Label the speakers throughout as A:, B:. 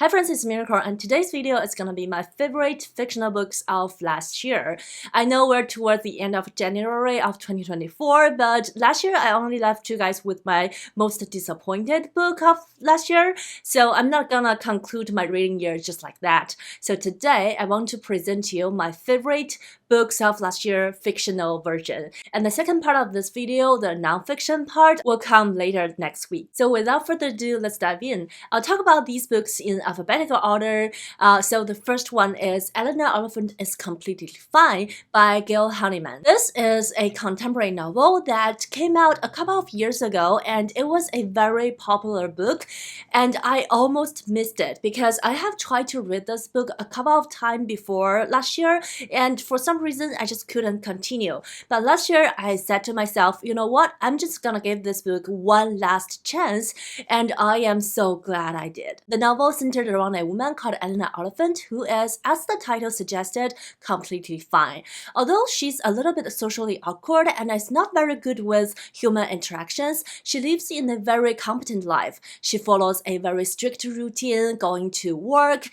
A: Hi friends, it's Miracle, and today's video is gonna be my favorite fictional books of last year. I know we're towards the end of January of 2024, but last year I only left you guys with my most disappointed book of last year, so I'm not gonna conclude my reading year just like that. So today I want to present to you my favorite books of last year fictional version. And the second part of this video, the non-fiction part, will come later next week. So without further ado, let's dive in. I'll talk about these books in alphabetical order. So the first one is ELENA, Oliphant is Completely Fine by Gail Honeyman. This is a contemporary novel that came out a couple of years ago, and it was a very popular book, and I almost missed it because I have tried to read this book a couple of times before last year, and for some reason I just couldn't continue. But last year I said to myself, you know what, I'm just gonna give this book one last chance, and I am so glad I did. The novel centered around a woman called ELENA Oliphant who is, as the title suggested, completely fine. Although she's a little bit socially awkward and is not very good with human interactions, she lives in a very competent life. She follows a very strict routine, going to work,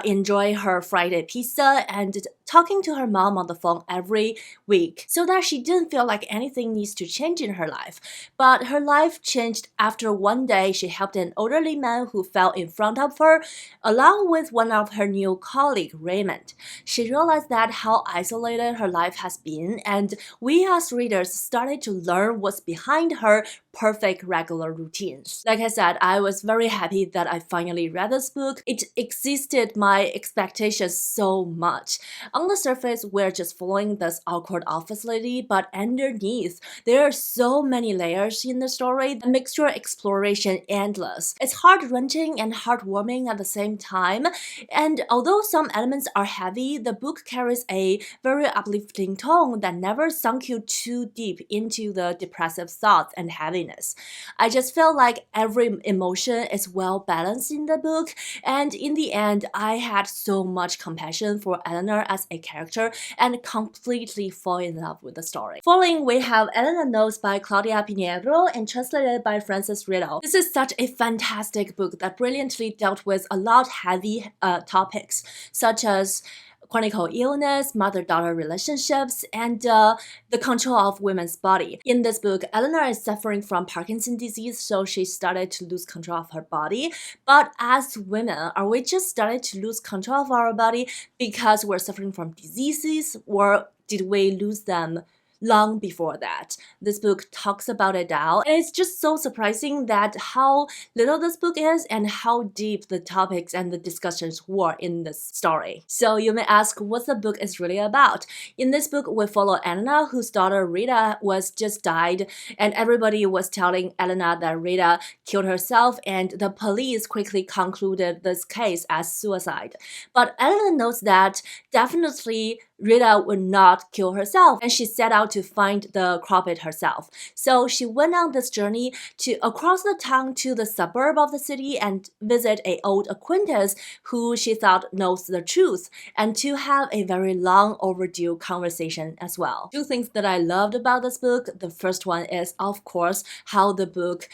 A: enjoy her Friday pizza, and talking to her mom on the phone every week so that she didn't feel like anything needs to change in her life. But her life changed after one day she helped an elderly man who fell in front of her, along with one of her new colleagues, Raymond. She realized that how isolated her life has been, and we as readers started to learn what's behind her perfect regular routines. Like I said, I was very happy that I finally read this book. It exceeded my expectations so much. On the surface, we're just following this awkward office lady, but underneath, there are so many layers in the story that makes your exploration endless. It's heart-wrenching and heartwarming at the same time, and although some elements are heavy, the book carries a very uplifting tone that never sunk you too deep into the depressive thoughts and heaviness. I just felt like every emotion is well balanced in the book, and in the end, I had so much compassion for Eleanor as a character and completely fall in love with the story. Following, we have ELENA Notes by Claudia Piñeiro and translated by Frances Riddle. This is such a fantastic book that brilliantly dealt with a lot heavy topics, such as chronic illness, mother-daughter relationships, and the control of women's body. In this book, Eleanor is suffering from Parkinson's disease, so she started to lose control of her body. But as women, are we just started to lose control of our body because we're suffering from diseases, or did we lose them long before that? This book talks about it now, and it's just so surprising that how little this book is and how deep the topics and the discussions were in this story. So you may ask what the book is really about. In this book, we follow Eleanor, whose daughter Rita was just died, and everybody was telling Eleanor that Rita killed herself, and the police quickly concluded this case as suicide. But Eleanor knows that definitely Rita would not kill herself, and she set out to find the culprit herself. So she went on this journey to across the town to the suburb of the city and visit an old acquaintance who she thought knows the truth, and to have a very long overdue conversation as well. Two things that I loved about this book. The first one is, of course, how the book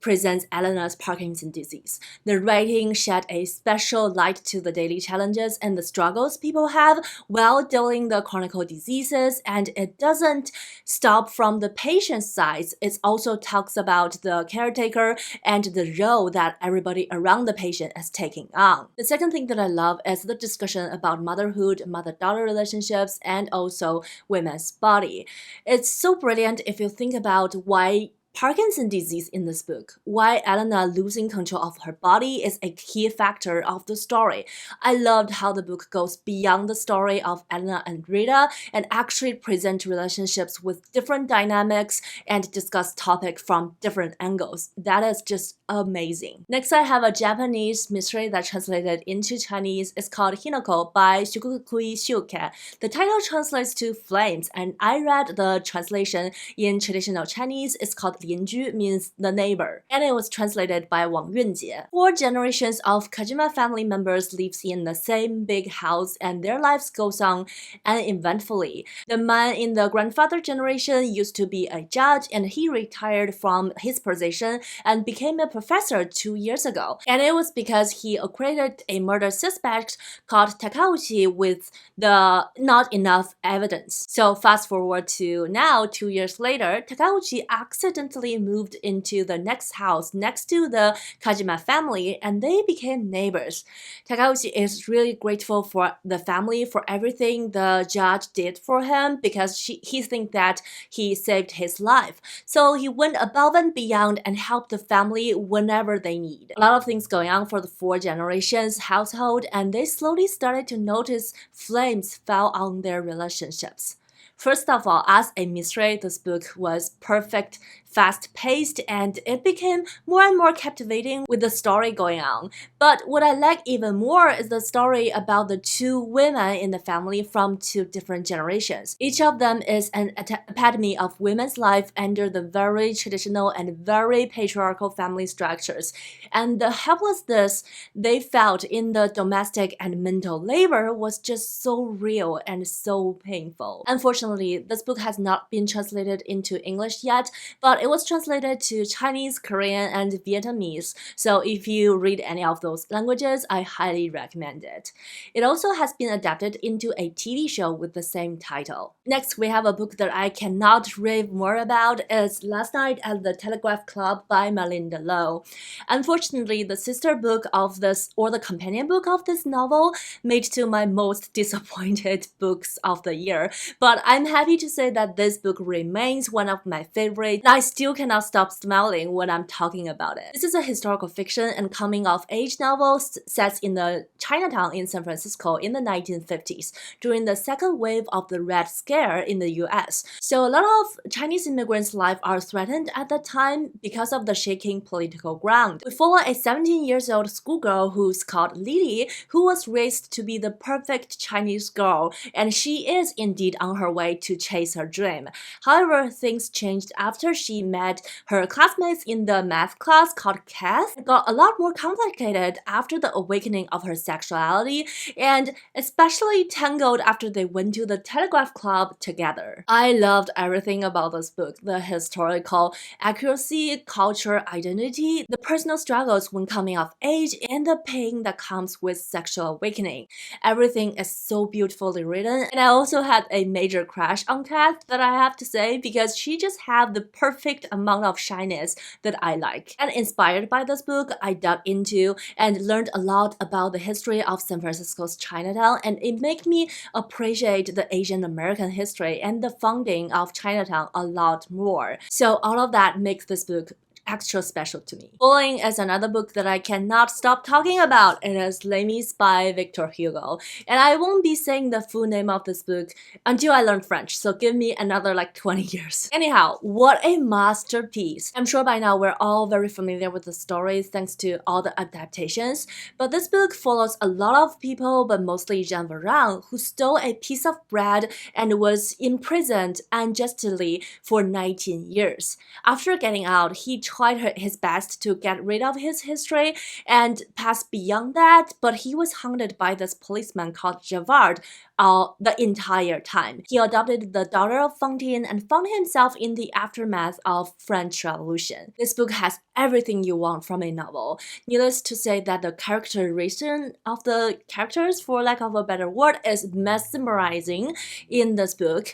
A: presents Eleanor's Parkinson's disease. The writing shed a special light to the daily challenges and the struggles people have while dealing the chronic diseases, and it doesn't stop from the patient's side. It also talks about the caretaker and the role that everybody around the patient is taking on. The second thing that I love is the discussion about motherhood, mother-daughter relationships, and also women's body. It's so brilliant if you think about why Parkinson's disease in this book, why Eleanor losing control of her body is a key factor of the story. I loved how the book goes beyond the story of Eleanor and Rita and actually present relationships with different dynamics and discuss topics from different angles. That is just amazing. Next, I have a Japanese mystery that translated into Chinese. It's called Hinako by Shukukui Shuke. The title translates to Flames, and I read the translation in traditional Chinese. It's called 邻居 means the neighbor, and it was translated by Wang Yunjie. 4 generations of Kojima family members lives in the same big house, and their lives goes on uneventfully. The man in the grandfather generation used to be a judge, and he retired from his position and became a professor 2 years ago. And it was because he acquitted a murder suspect called Takauchi with the not enough evidence. So fast forward to now, 2 years later, Takauchi accidentally moved into the next house next to the Kojima family, and they became neighbors. Takauchi is really grateful for the family for everything the judge did for him because he thinks that he saved his life. So he went above and beyond and helped the family whenever they need. A lot of things going on for the 4 generations household, and they slowly started to notice flames fell on their relationships. First of all, as a mystery, this book was perfect, fast-paced, and it became more and more captivating with the story going on. But what I like even more is the story about the 2 women in the family from 2 different generations. Each of them is an epitome of women's life under the very traditional and very patriarchal family structures. And the helplessness they felt in the domestic and mental labor was just so real and so painful. Unfortunately, this book has not been translated into English yet, but it was translated to Chinese, Korean, and Vietnamese. So if you read any of those languages, I highly recommend it. It also has been adapted into a TV show with the same title. Next, we have a book that I cannot rave more about. It's Last Night at the Telegraph Club by Malinda Lo. Unfortunately, the sister book of this, or the companion book of this novel, made to my most disappointed books of the year. But I'm happy to say that this book remains one of my favorites. I still cannot stop smiling when I'm talking about it. This is a historical fiction and coming-of-age novel set in the Chinatown in San Francisco in the 1950s, during the second wave of the Red Scare in the US. So a lot of Chinese immigrants' lives are threatened at that time because of the shaking political ground. We follow a 17-year-old schoolgirl who's called Lily, who was raised to be the perfect Chinese girl, and she is indeed on her way to chase her dream. However, things changed after she met her classmates in the math class called Kath. It got a lot more complicated after the awakening of her sexuality, and especially tangled after they went to the Telegraph Club together. I loved everything about this book: the historical accuracy, culture, identity, the personal struggles when coming of age, and the pain that comes with sexual awakening. Everything is so beautifully written, and I also had a major crush on Kath, that I have to say, because she just had the perfect amount of shyness that I like. And inspired by this book, I dug into and learned a lot about the history of San Francisco's Chinatown, and it made me appreciate the Asian American history and the founding of Chinatown a lot more. So all of that makes this book extra special to me. Following is another book that I cannot stop talking about. It is Les Mis by Victor Hugo. And I won't be saying the full name of this book until I learn French, so give me another like 20 years. Anyhow, what a masterpiece. I'm sure by now we're all very familiar with the story thanks to all the adaptations, but this book follows a lot of people, but mostly Jean Valjean, who stole a piece of bread and was imprisoned unjustly for 19 years. After getting out, he tried his best to get rid of his history and pass beyond that, but he was haunted by this policeman called Javard the entire time. He adopted the daughter of Fantine and found himself in the aftermath of French Revolution. This book has everything you want from a novel. Needless to say that the characterization of the characters, for lack of a better word, is mesmerizing in this book.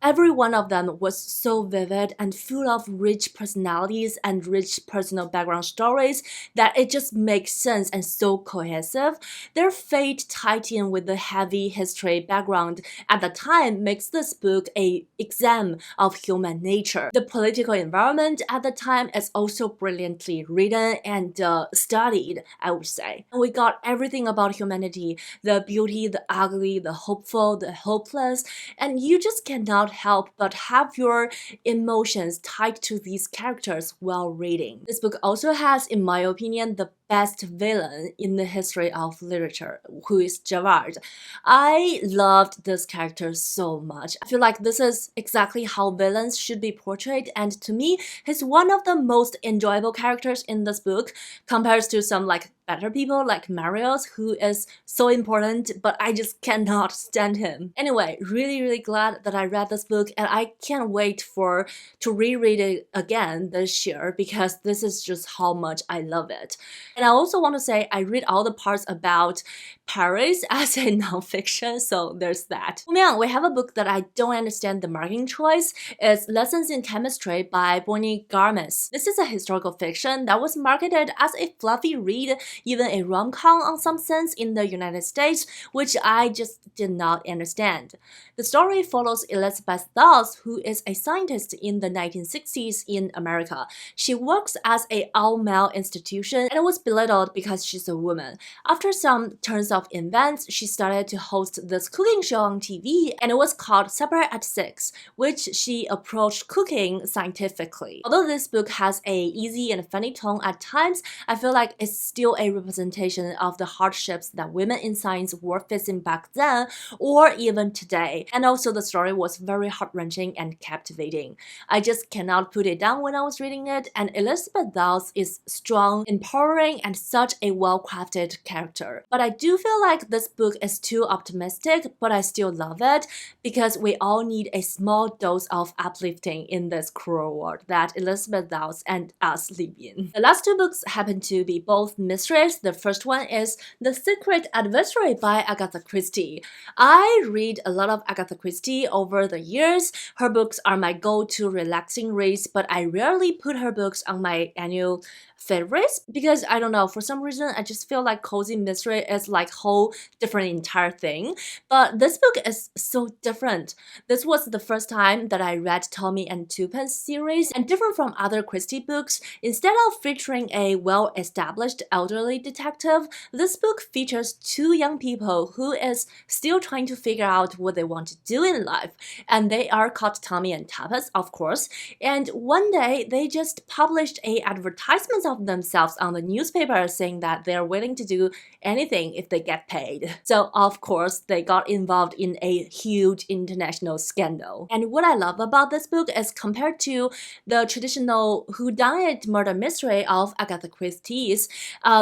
A: Every one of them was so vivid and full of rich personalities and rich personal background stories that it just makes sense and so cohesive. Their fate tied in with the heavy history background at the time makes this book an exam of human nature. The political environment at the time is also brilliantly written and studied, I would say. And we got everything about humanity: the beauty, the ugly, the hopeful, the hopeless, and you just cannot help but have your emotions tied to these characters while reading. This book also has, in my opinion, the best villain in the history of literature, who is Gerard. I loved this character so much. I feel like this is exactly how villains should be portrayed, and to me, he's one of the most enjoyable characters in this book compared to some like better people like Marius, who is so important, but I just cannot stand him. Anyway, really glad that I read this book, and I can't wait to reread it again this year because this is just how much I love it. And I also want to say I read all the parts about Paris as a nonfiction, so there's that. We have a book that I don't understand the marketing choice. It's Lessons in Chemistry by Bonnie Garmus. This is a historical fiction that was marketed as a fluffy read, even a rom-com on some sense in the United States, which I just did not understand. The story follows Elizabeth Dawes, who is a scientist in the 1960s in America. She works as an all-male institution and was belittled because she's a woman. After some turns of events, she started to host this cooking show on TV, and it was called Supper at 6, which she approached cooking scientifically. Although this book has a easy and funny tone at times, I feel like it's still a representation of the hardships that women in science were facing back then or even today. And also the story was very heart-wrenching and captivating. I just cannot put it down when I was reading it, and Elizabeth Dawes is strong, empowering, and such a well-crafted character. But I do feel like this book is too optimistic, but I still love it because we all need a small dose of uplifting in this cruel world that Elizabeth Dawes and us live in. The last two books happen to be both mysteries. The first one is The Secret Adversary by Agatha Christie. I read a lot of Agatha Christie over the years. Her books are my go-to relaxing reads, but I rarely put her books on my annual favorites because I don't know, for some reason I just feel like cozy mystery is like whole different entire thing. But this book is so different. This was the first time that I read Tommy and Twopence series, and different from other Christie books, instead of featuring a well-established elderly detective, this book features two young people who is still trying to figure out what they want to do in life, and they are called Tommy and Twopence, of course. And one day they just published a advertisement of themselves on the newspaper saying that they're willing to do anything if they get paid. So of course they got involved in a huge international scandal. And what I love about this book is compared to the traditional whodunit murder mystery of Agatha Christie's,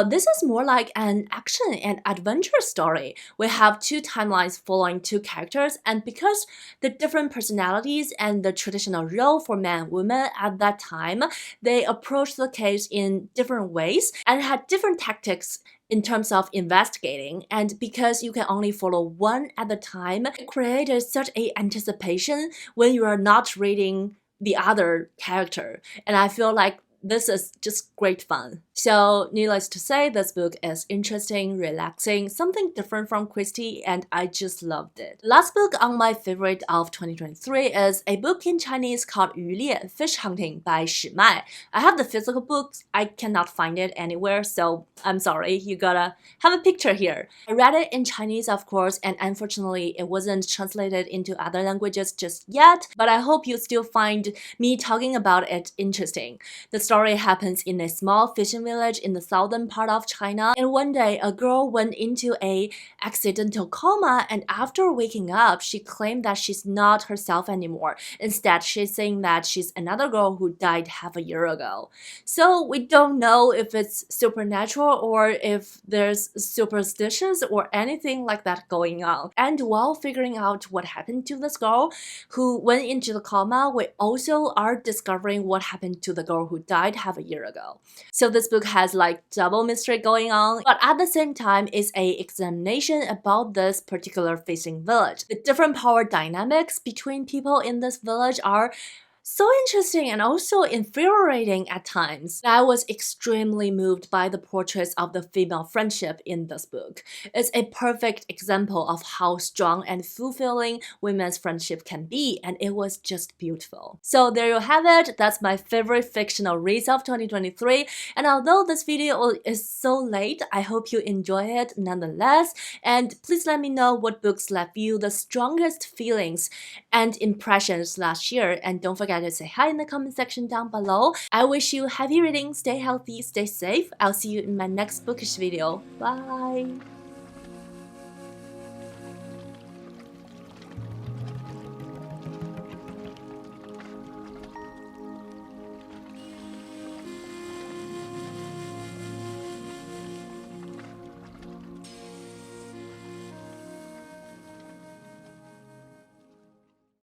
A: this is more like an action and adventure story. We have two timelines following two characters, and because the different personalities and the traditional role for man and woman at that time, they approached the case in different ways and had different tactics in terms of investigating, and because you can only follow one at a time, it created such a anticipation when you are not reading the other character, and I feel like this is just great fun. So needless to say, this book is interesting, relaxing, something different from Christie, and I just loved it. The last book on my favorite of 2023 is a book in Chinese called 渔猎 Fish Hunting by Shi Mai. I have the physical books, I cannot find it anywhere, so I'm sorry, you gotta have a picture here. I read it in Chinese, of course, and unfortunately it wasn't translated into other languages just yet, but I hope you still find me talking about it interesting. The story happens in a small fishing village in the southern part of China, and one day a girl went into a accidental coma, and after waking up she claimed that she's not herself anymore. Instead, she's saying that she's another girl who died half a year ago. So we don't know if it's supernatural or if there's superstitions or anything like that going on. And while figuring out what happened to this girl who went into the coma, we also are discovering what happened to the girl who died half a year ago. So this book has like double mystery going on, but at the same time it's a examination about this particular fishing village. The different power dynamics between people in this village are so interesting and also infuriating at times. I was extremely moved by the portraits of the female friendship in this book. It's a perfect example of how strong and fulfilling women's friendship can be, and it was just beautiful. So there you have it. That's my favorite fictional reads of 2023. And although this video is so late, I hope you enjoy it nonetheless. And please let me know what books left you the strongest feelings and impressions last year. And don't forget forget to say hi in the comment section down below. I wish you happy reading, stay healthy, stay safe. I'll see you in my next bookish video. Bye!